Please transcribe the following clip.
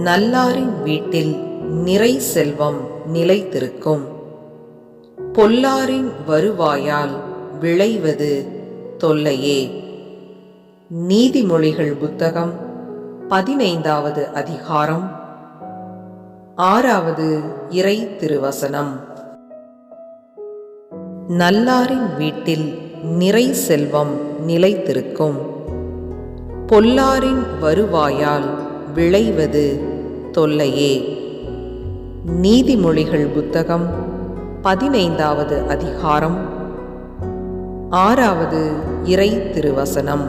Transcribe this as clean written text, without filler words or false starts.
நல்லாரின் வீட்டில் நிறை செல்வம் நிலைத்திருக்கும். பொல்லாரின் வருவாயால் விளைவது தொல்லையே. நீதிமொழிகள் புத்தகம் 15வது அதிகாரம் 6வது இறை திருவசனம். நல்லாரின் வீட்டில் நிறை செல்வம் நிலைத்திருக்கும். பொல்லாரின் வருவாயால் விளைவது தொல்லையே. நீதிமொழிகள் புத்தகம் 15வது அதிகாரம் 6வது இறை திருவசனம்.